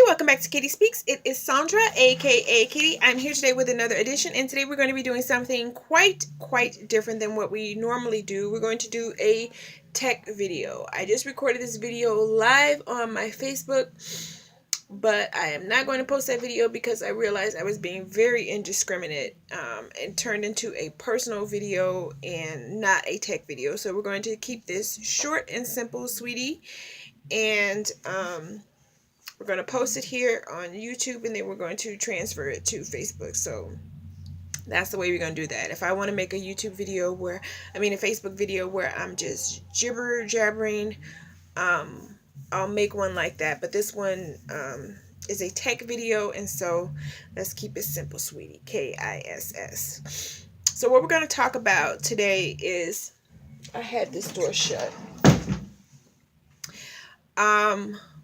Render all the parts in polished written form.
Welcome back to KittySpeaks. It is Sondra, aka Kitty. I'm here today with another edition, and today we're going to be doing something quite different than what we normally do. We're going to do a tech video. I just recorded this video live on my Facebook, but I am not going to post that video because I realized I was being very indiscriminate and turned into a personal video and not a tech video. So we're going to keep this short and simple, sweetie, and we're going to post it here on YouTube, and then we're going to transfer it to Facebook. So that's the way we're going to do that. If I want to make a YouTube video a Facebook video where I'm just jabbering, I'll make one like that. But this one is a tech video, and so let's keep it simple, sweetie. KISS. So what we're going to talk about today is, I had this door shut.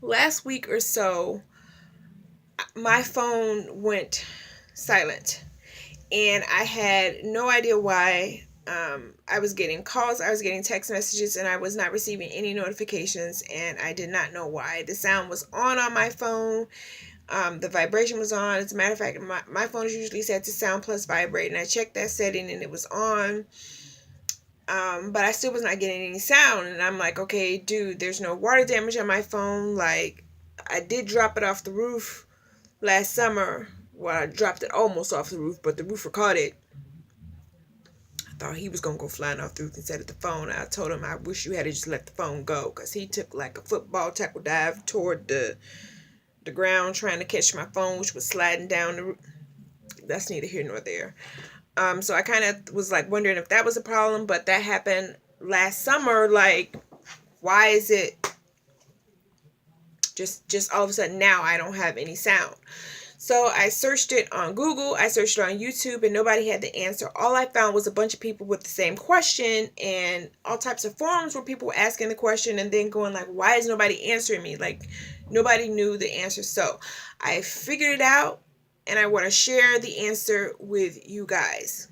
Last week or so, my phone went silent, and I had no idea why. I was getting calls, I was getting text messages, and I was not receiving any notifications, and I did not know why. The sound was on my phone. The vibration was on. As a matter of fact, my phone is usually set to sound plus vibrate, and I checked that setting, and it was on. But I still was not getting any sound, and I'm like, okay, dude, there's no water damage on my phone. Like, I did drop it off the roof last summer. Well, I dropped it almost off the roof, but the roofer caught it. I thought he was going to go flying off the roof instead of the phone. I told him I wish you had to just let the phone go, because he took like a football tackle dive toward the ground trying to catch my phone, which was sliding down the roof. That's neither here nor there. So I kind of was like wondering if that was a problem, but that happened last summer. Like, why is it just all of a sudden now I don't have any sound? So I searched it on Google, I searched it on YouTube, and nobody had the answer. All I found was a bunch of people with the same question, and all types of forums where people were asking the question and then going like, why is nobody answering me? Like, nobody knew the answer. So I figured it out, and I want to share the answer with you guys.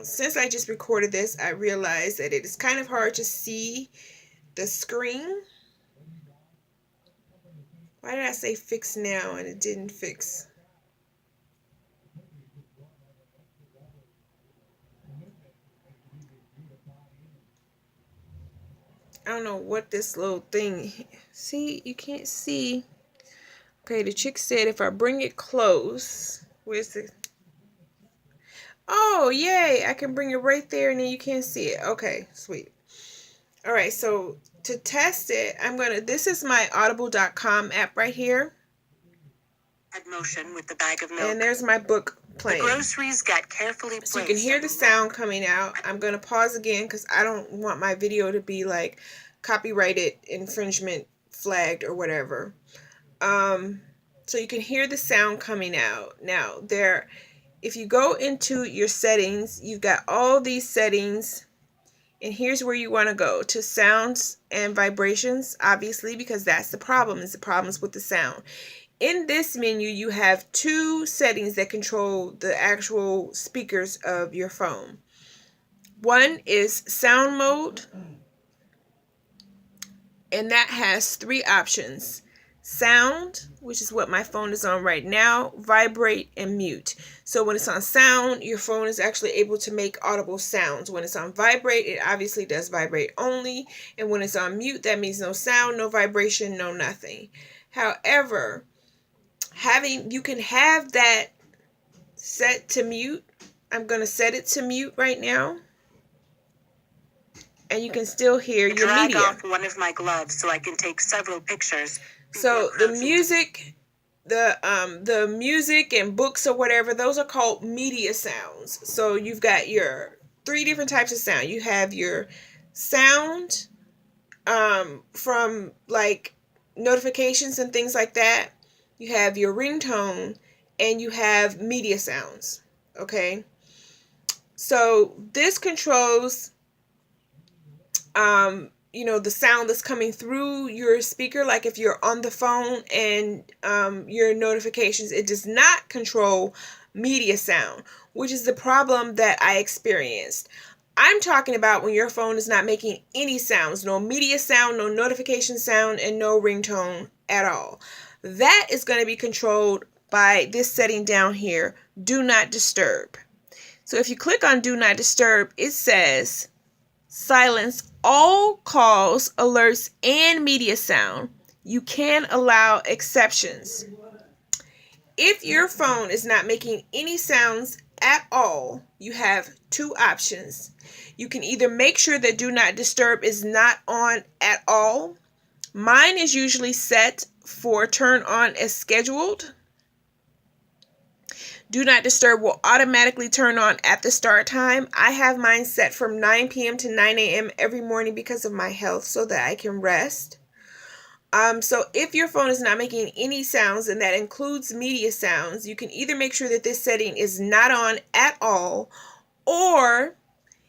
Since I just recorded this, I realized that it is kind of hard to see the screen. Why did I say fix now and it didn't fix? I don't know what this little thing. See, you can't see. Okay, the chick said if I bring it close, where's the... Oh, yay, I can bring it right there and then you can't see it. Okay, sweet. All right, so to test it, this is my audible.com app right here. Motion with the bag of milk. And there's my book playing. The groceries got carefully placed. So you can hear the sound coming out. I'm going to pause again because I don't want my video to be like copyrighted, infringement flagged or whatever. So you can hear the sound coming out. Now, if you go into your settings, you've got all these settings, and here's where you want to go, to sounds and vibrations, obviously, because that's the problem, is the problems with the sound. In this menu, you have two settings that control the actual speakers of your phone. One is sound mode, and that has three options. Sound, which is what my phone is on right now, vibrate, and mute. So when it's on sound, your phone is actually able to make audible sounds. When it's on vibrate, it obviously does vibrate only. And when it's on mute, that means no sound, no vibration, no nothing. However, you can have that set to mute. I'm going to set it to mute right now. And you can still hear your media. Drag off one of my gloves so I can take several pictures. So the music, the music and books or whatever, those are called media sounds. So you've got your three different types of sound. You have your sound from like notifications and things like that. you have your ringtone, and you have media sounds. Okay, so this controls the sound that's coming through your speaker. Like if you're on the phone and your notifications, it does not control media sound, which is the problem that I experienced. I'm talking about when your phone is not making any sounds, no media sound, no notification sound, and no ringtone at all. That is going to be controlled by this setting down here, do not disturb. So if you click on do not disturb, it says silence all calls, alerts, and media sound. You can allow exceptions. If your phone is not making any sounds at all, you have two options. You can either make sure that do not disturb is not on at all. Mine is usually set for turn on as scheduled. Do not disturb will automatically turn on at the start time. I have mine set from 9 p.m. to 9 a.m. every morning because of my health, so that I can rest. So if your phone is not making any sounds, and that includes media sounds, you can either make sure that this setting is not on at all, or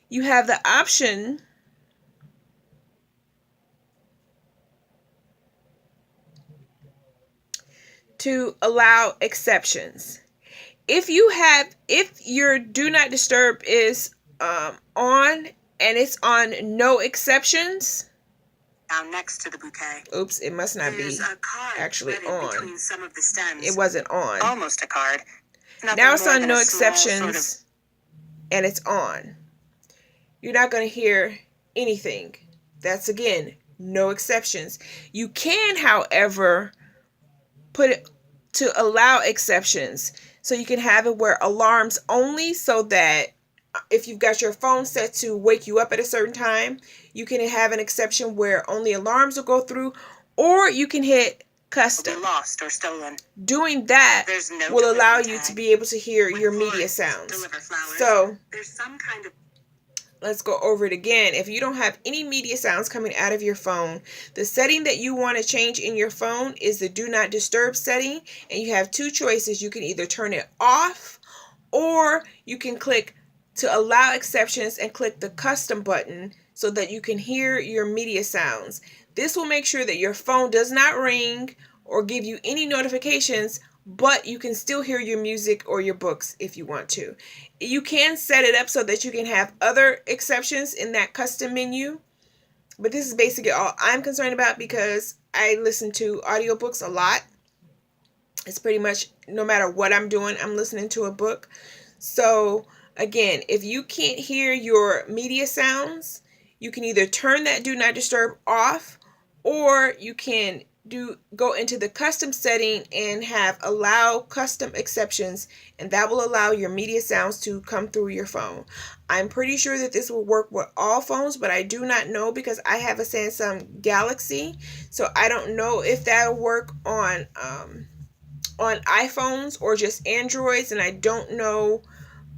you have the option to allow exceptions. If your do not disturb is on and it's on no exceptions. Down next to the bouquet. Oops, it must not be actually on. Between some of the stems. It wasn't on. Almost a card. Now it's on no exceptions and it's on. You're not going to hear anything. That's, again, no exceptions. You can, however, put it to allow exceptions. So you can have it where alarms only, so that if you've got your phone set to wake you up at a certain time, you can have an exception where only alarms will go through, or you can hit custom. Lost or stolen. Doing that will allow you to be able to hear your media sounds. So there's some kind of let's go over it again. If you don't have any media sounds coming out of your phone, the setting that you want to change in your phone is the do not disturb setting, and you have two choices. You can either turn it off, or you can click to allow exceptions and click the custom button so that you can hear your media sounds. This will make sure that your phone does not ring or give you any notifications, but you can still hear your music or your books if you want to. You can set it up so that you can have other exceptions in that custom menu, but this is basically all I'm concerned about because I listen to audiobooks a lot. It's pretty much no matter what I'm doing, I'm listening to a book. So again, if you can't hear your media sounds, you can either turn that do not disturb off, or you can go into the custom setting and have allow custom exceptions, and that will allow your media sounds to come through your phone. I'm pretty sure that this will work with all phones, but I do not know because I have a Samsung Galaxy, so I don't know if that'll work on iPhones or just Androids, and I don't know,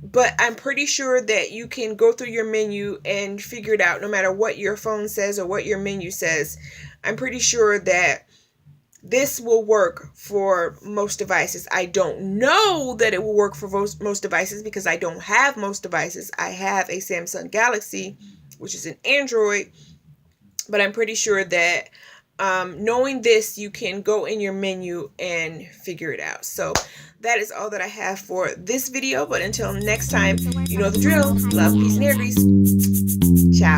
but I'm pretty sure that you can go through your menu and figure it out no matter what your phone says or what your menu says. I'm pretty sure that this will work for most devices. I don't know that it will work for most devices because I don't have most devices. I have a Samsung Galaxy, which is an Android, but I'm pretty sure that knowing this, you can go in your menu and figure it out. So that is all that I have for this video, but until next time, you know the drill. Love, peace, and hair grease. Ciao.